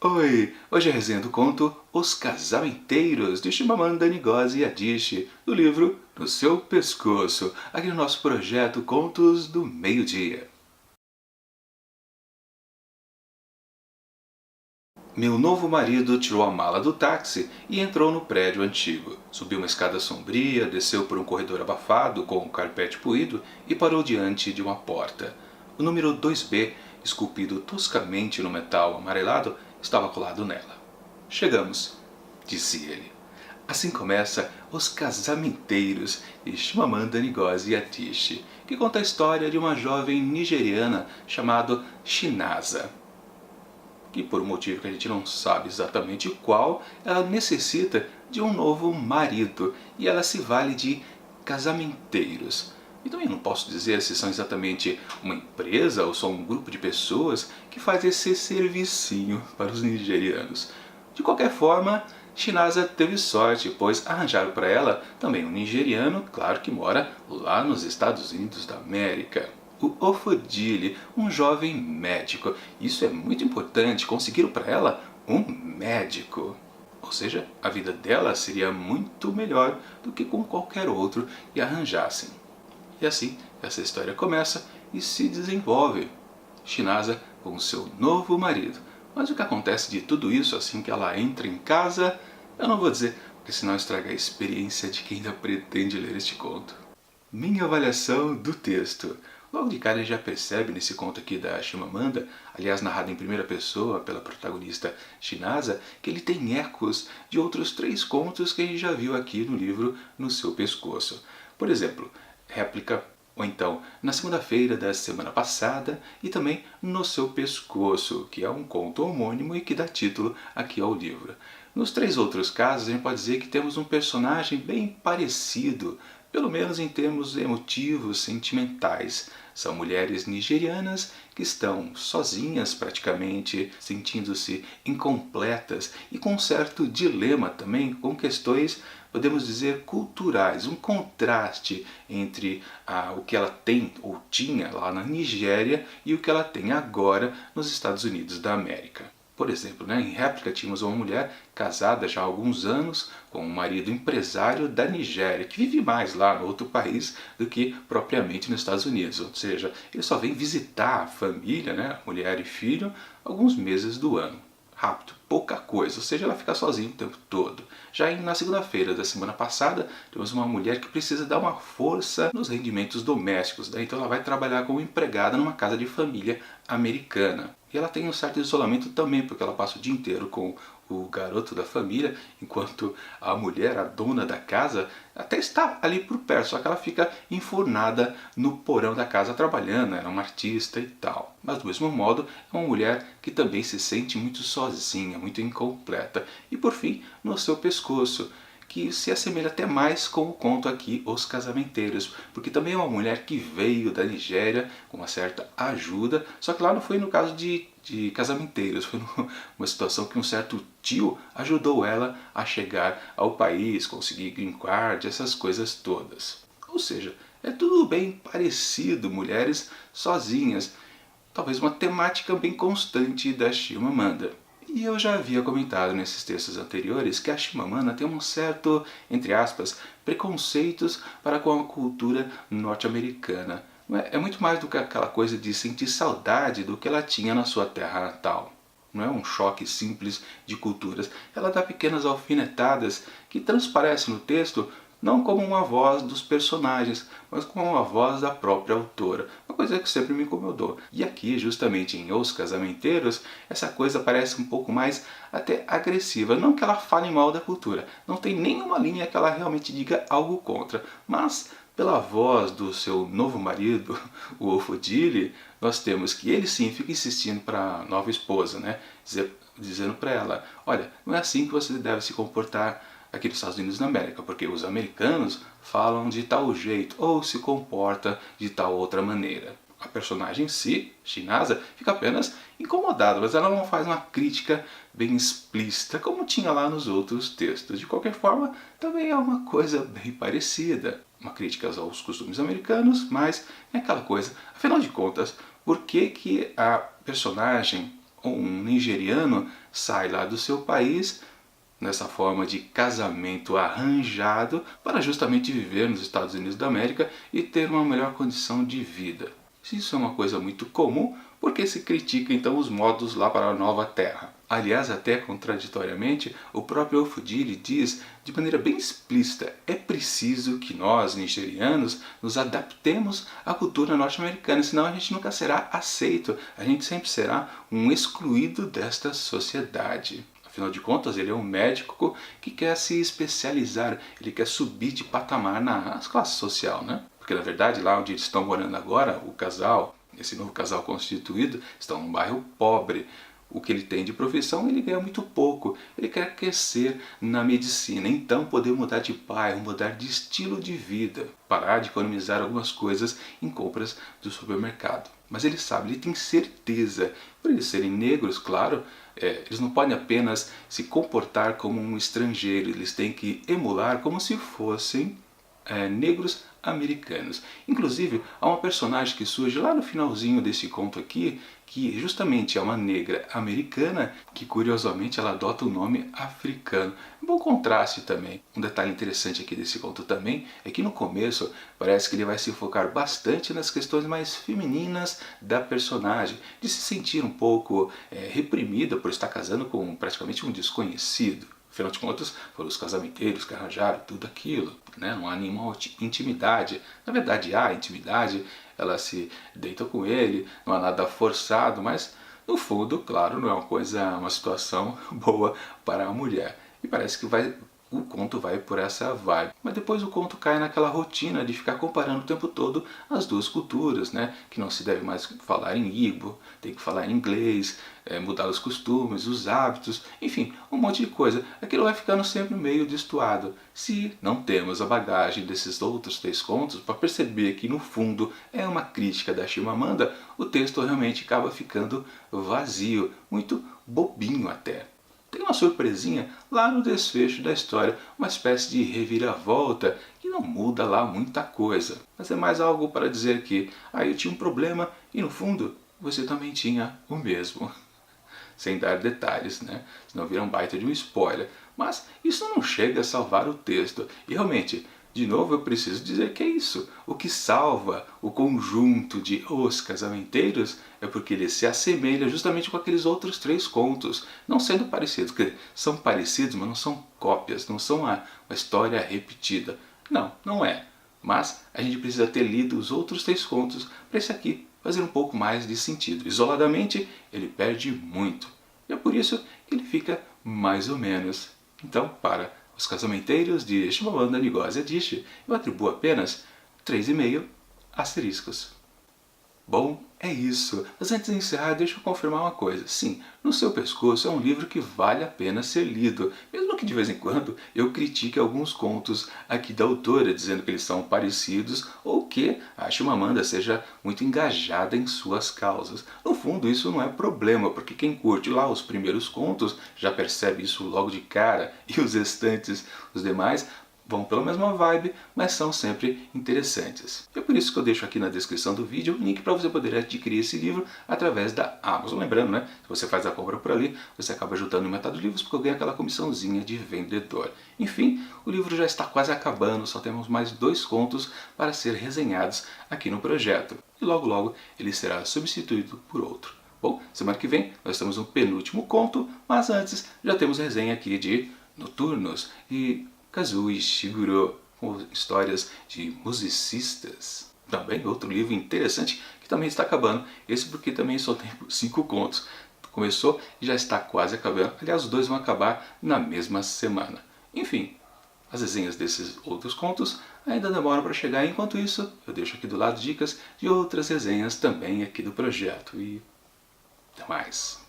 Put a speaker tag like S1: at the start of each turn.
S1: Oi, hoje é a resenha do conto Os Casamenteiros, de Chimamanda Ngozi Adichie, do livro No Seu Pescoço, aqui no nosso projeto Contos do Meio-Dia. Meu novo marido tirou a mala do táxi e entrou no prédio antigo. Subiu uma escada sombria, desceu por um corredor abafado com um carpete poído e parou diante de uma porta. O número 2B, esculpido toscamente no metal amarelado, estava colado nela. Chegamos, disse ele. Assim começa Os Casamenteiros, de Chimamanda Ngozi Adichie, que conta a história de uma jovem nigeriana chamada Chinasa, que por um motivo que a gente não sabe exatamente qual, ela necessita de um novo marido e ela se vale de casamenteiros. E também não posso dizer se são exatamente uma empresa ou só um grupo de pessoas que faz esse servicinho para os nigerianos. De qualquer forma, Chinasa teve sorte, pois arranjaram para ela também um nigeriano, claro que mora lá nos Estados Unidos da América. O Ofodile, um jovem médico. Isso é muito importante, conseguiram para ela um médico. Ou seja, a vida dela seria muito melhor do que com qualquer outro que arranjassem. E assim, essa história começa e se desenvolve. Chinasa com seu novo marido. Mas o que acontece de tudo isso assim que ela entra em casa, eu não vou dizer, porque senão estraga a experiência de quem ainda pretende ler este conto. Minha avaliação do texto. Logo de cara a gente já percebe nesse conto aqui da Chimamanda, aliás narrado em primeira pessoa pela protagonista Chinasa, que ele tem ecos de outros 3 contos que a gente já viu aqui no livro No Seu Pescoço. Por exemplo, réplica, ou então Na Segunda-feira da Semana Passada e também No Seu Pescoço, que é um conto homônimo e que dá título aqui ao livro. Nos 3 outros casos a gente pode dizer que temos um personagem bem parecido, pelo menos em termos emotivos, sentimentais. São mulheres nigerianas que estão sozinhas praticamente, sentindo-se incompletas e com um certo dilema também com questões, podemos dizer, culturais, um contraste entre o que ela tem ou tinha lá na Nigéria e o que ela tem agora nos Estados Unidos da América. Por exemplo, em réplica tínhamos uma mulher casada já há alguns anos com um marido empresário da Nigéria, que vive mais lá no outro país do que propriamente nos Estados Unidos. Ou seja, ele só vem visitar a família, a mulher e filho, alguns meses do ano. Rápido, pouca coisa, ou seja, ela fica sozinha o tempo todo. Já na segunda-feira da semana passada, temos uma mulher que precisa dar uma força nos rendimentos domésticos, então ela vai trabalhar como empregada numa casa de família americana. E ela tem um certo isolamento também, porque ela passa o dia inteiro com o garoto da família, enquanto a mulher, a dona da casa, até está ali por perto, só que ela fica enfurnada no porão da casa trabalhando, ela é uma artista e tal. Mas do mesmo modo, é uma mulher que também se sente muito sozinha, muito incompleta. E por fim, No Seu Pescoço, que se assemelha até mais com o conto aqui Os Casamenteiros, porque também é uma mulher que veio da Nigéria com uma certa ajuda, só que lá não foi no caso de casamenteiros, foi uma situação que um certo tio ajudou ela a chegar ao país, conseguir green card, essas coisas todas. Ou seja, é tudo bem parecido, mulheres sozinhas, talvez uma temática bem constante da Chimamanda. E eu já havia comentado nesses textos anteriores que a Chimamanda tem um certo, entre aspas, preconceitos para com a cultura norte-americana. É muito mais do que aquela coisa de sentir saudade do que ela tinha na sua terra natal. Não é um choque simples de culturas. Ela dá pequenas alfinetadas que transparecem no texto não como uma voz dos personagens, mas como uma voz da própria autora. Uma coisa que sempre me incomodou. E aqui, justamente em Os Casamenteiros, essa coisa parece um pouco mais até agressiva. Não que ela fale mal da cultura, não tem nenhuma linha que ela realmente diga algo contra, mas pela voz do seu novo marido, o Ofodile, nós temos que ele sim fica insistindo para a nova esposa, dizendo para ela, olha, não é assim que você deve se comportar aqui nos Estados Unidos da América, porque os americanos falam de tal jeito ou se comporta de tal outra maneira. A personagem em si, Chinasa, fica apenas incomodada, mas ela não faz uma crítica bem explícita como tinha lá nos outros textos. De qualquer forma, também é uma coisa bem parecida. Uma crítica aos costumes americanos, mas é aquela coisa. Afinal de contas, por que a personagem um nigeriano sai lá do seu país nessa forma de casamento arranjado para justamente viver nos Estados Unidos da América e ter uma melhor condição de vida. Isso é uma coisa muito comum, porque se critica então os modos lá para a nova terra. Aliás, até contraditoriamente, o próprio Ofudili diz de maneira bem explícita: é preciso que nós, nigerianos, nos adaptemos à cultura norte-americana, senão a gente nunca será aceito, a gente sempre será um excluído desta sociedade. Afinal de contas, ele é um médico que quer se especializar, ele quer subir de patamar na classe social, né? Porque na verdade, lá onde eles estão morando agora, o casal, esse novo casal constituído, estão num bairro pobre. O que ele tem de profissão, ele ganha muito pouco. Ele quer crescer na medicina, então poder mudar de bairro, mudar de estilo de vida, parar de economizar algumas coisas em compras do supermercado. Mas ele sabe, ele tem certeza, por eles serem negros, claro, eles não podem apenas se comportar como um estrangeiro, eles têm que emular como se fossem negros americanos. Inclusive, há uma personagem que surge lá no finalzinho desse conto aqui, que justamente é uma negra americana, que curiosamente ela adota o nome africano. Um bom contraste também. Um detalhe interessante aqui desse conto também é que no começo parece que ele vai se focar bastante nas questões mais femininas da personagem, de se sentir um pouco reprimida por estar casando com praticamente um desconhecido. Afinal de contas, foram os casamenteiros que arranjaram tudo aquilo, né? Não há nenhuma intimidade. Na verdade há intimidade, ela se deita com ele, não há nada forçado, mas no fundo, claro, não é uma situação boa para a mulher. E parece que o conto vai por essa vibe. Mas depois o conto cai naquela rotina de ficar comparando o tempo todo as duas culturas, né? Que não se deve mais falar em Igbo, tem que falar em inglês, mudar os costumes, os hábitos, enfim, um monte de coisa. Aquilo vai ficando sempre meio destoado. Se não temos a bagagem desses outros 3 contos para perceber que no fundo é uma crítica da Chimamanda, o texto realmente acaba ficando vazio, muito bobinho até. Tem uma surpresinha lá no desfecho da história, uma espécie de reviravolta que não muda lá muita coisa. Mas é mais algo para dizer que eu tinha um problema e no fundo você também tinha o mesmo. Sem dar detalhes, né? Senão vira um baita de um spoiler. Mas isso não chega a salvar o texto. E realmente, de novo eu preciso dizer que é isso. O que salva o conjunto de Os Casamenteiros é porque ele se assemelha justamente com aqueles outros 3 contos, não sendo parecidos, porque são parecidos, mas não são cópias, não são uma história repetida. Não, não é. Mas a gente precisa ter lido os outros 3 contos para esse aqui fazer um pouco mais de sentido. Isoladamente, ele perde muito. E é por isso que ele fica mais ou menos. Então, para Os Casamenteiros de Chimamanda Ngozi Adichie, eu atribuo apenas 3,5 asteriscos. Bom, é isso. Mas antes de encerrar, deixa eu confirmar uma coisa. Sim, No Seu Pescoço é um livro que vale a pena ser lido, mesmo que de vez em quando eu critique alguns contos aqui da autora, dizendo que eles são parecidos ou que a Chimamanda seja muito engajada em suas causas. No fundo, isso não é problema, porque quem curte lá os primeiros contos já percebe isso logo de cara, e os restantes, os demais, vão pela mesma vibe, mas são sempre interessantes. É por isso que eu deixo aqui na descrição do vídeo o link para você poder adquirir esse livro através da Amazon. Lembrando, né, se você faz a compra por ali, você acaba ajudando em metade dos livros, porque eu ganho aquela comissãozinha de vendedor. Enfim, o livro já está quase acabando, só temos mais 2 contos para ser resenhados aqui no projeto. E logo logo ele será substituído por outro. Bom, semana que vem nós temos um penúltimo conto, mas antes já temos resenha aqui de Noturnos e Kazuo Ishiguro, com histórias de musicistas. Também outro livro interessante que também está acabando. Esse porque também só tem 5 contos. Começou e já está quase acabando. Aliás, os 2 vão acabar na mesma semana. Enfim, as resenhas desses outros contos ainda demoram para chegar. Enquanto isso, eu deixo aqui do lado dicas de outras resenhas também aqui do projeto. E até mais!